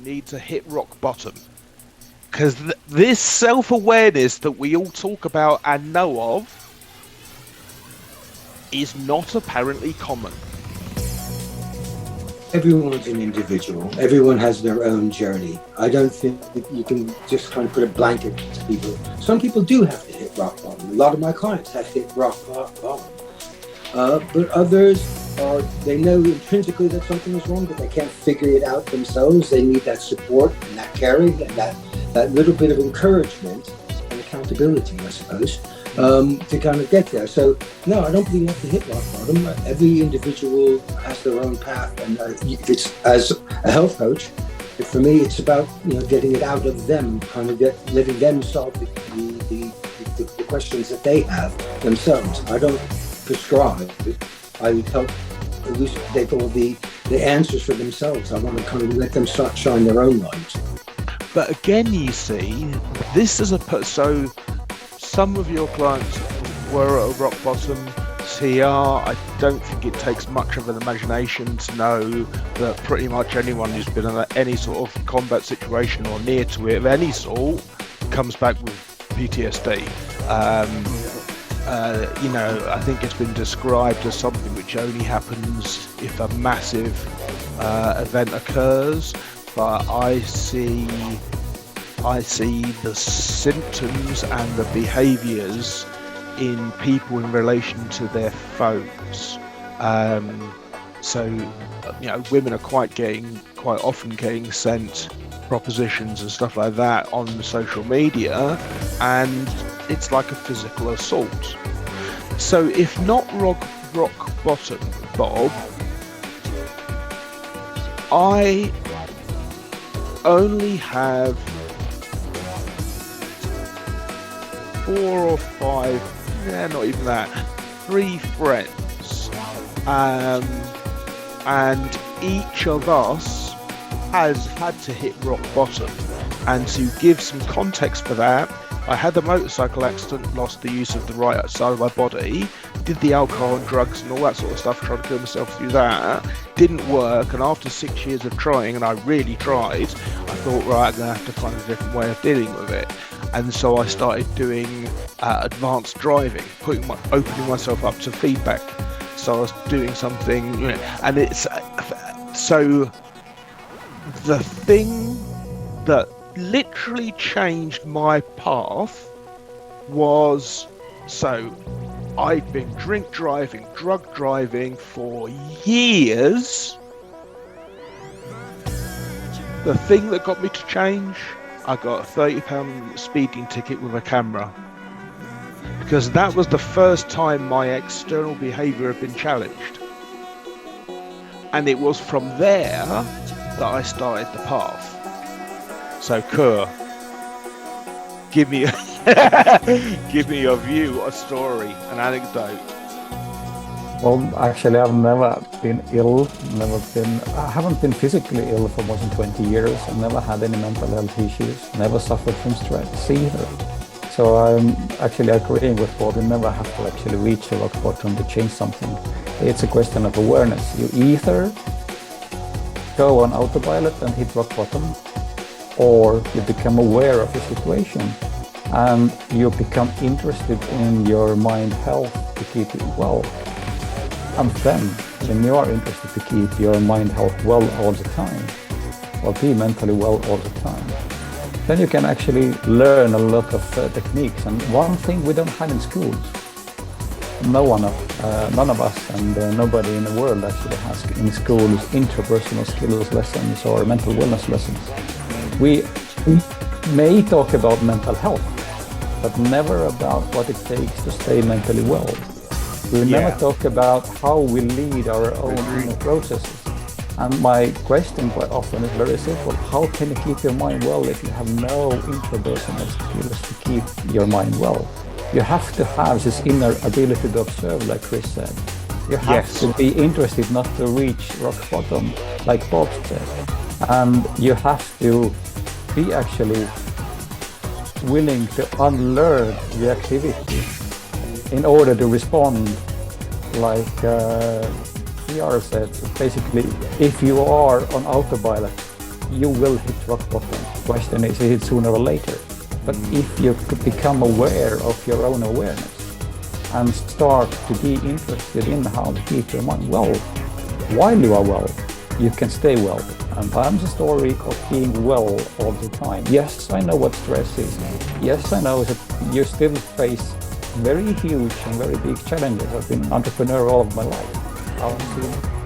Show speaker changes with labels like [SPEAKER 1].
[SPEAKER 1] need to hit rock bottom. Because this self-awareness that we all talk about and know of is not apparently common.
[SPEAKER 2] Everyone's an individual. Everyone has their own journey. I don't think that you can just kind of put a blanket to people. Some people do have to hit rock bottom. A lot of my clients have hit rock bottom. But others they know intrinsically that something is wrong, but they can't figure it out themselves. They need that support and that caring and that little bit of encouragement and accountability, I suppose, to kind of get there. So, no, I don't believe you have to hit rock bottom. Every individual has their own path. And if it's as a health coach, for me, it's about getting it out of them, kind of letting them solve the questions that they have themselves. I don't prescribe. I help elucidate all the answers for themselves. I want to kind of let them start shine their own light.
[SPEAKER 1] But again, you see, this is so some of your clients were at a rock bottom. TR, I don't think it takes much of an imagination to know that pretty much anyone who's been in any sort of combat situation or near to it of any sort comes back with PTSD. I think it's been described as something which only happens if a massive event occurs, but I see the symptoms and the behaviours in people in relation to their phones. Women are quite often getting sent propositions and stuff like that on social media, and it's like a physical assault. So if not rock bottom, Bob, I only have 4 or 5, not even that, 3 friends, and each of us has had to hit rock bottom. And to give some context for that, I had a motorcycle accident, lost the use of the right side of my body, did the alcohol and drugs and all that sort of stuff, trying to kill myself through that, didn't work, and after 6 years of trying, and I really tried, I thought, right, I'm going to have to find a different way of dealing with it. And so I started doing advanced driving, opening myself up to feedback. So I was doing something, and it's so the thing that literally changed my path was, so I'd been drug driving for years. The thing that got me to change, I got a £30 speeding ticket with a camera, because that was the first time my external behaviour had been challenged. And it was from there that I started the path. So Kerr, give me your view, a story, an anecdote.
[SPEAKER 3] Well, actually, I've never been ill, I haven't been physically ill for more than 20 years. I've never had any mental health issues, never suffered from stress either. So I'm actually agreeing with Bob. You never have to actually reach a rock bottom to change something. It's a question of awareness. You either go on autopilot and hit rock bottom, or you become aware of the situation and you become interested in your mind health to keep it well. And then, when you are interested to keep your mind health well all the time, or be mentally well all the time, then you can actually learn a lot of techniques. And one thing we don't have in schools, none of us and nobody in the world actually has in schools interpersonal skills lessons or mental wellness lessons. We may talk about mental health, but never about what it takes to stay mentally well. We never talk about how we lead our own inner processes. And my question quite often is very simple. How can you keep your mind well if you have no interpersonal skills to keep your mind well? You have to have this inner ability to observe, like Chris said. You have to be interested not to reach rock bottom, like Bob said. And you have to be actually willing to unlearn reactivity in order to respond, like TR said. Basically, if you are on autopilot you will hit rock bottom. The question is it sooner or later? But if you could become aware of your own awareness and start to be interested in how to keep your mind well, while you are well, you can stay well. And time's a story of being well all the time. Yes, I know what stress is. Yes, I know that you still face very huge and very big challenges. I've been an entrepreneur all of my life. I've seen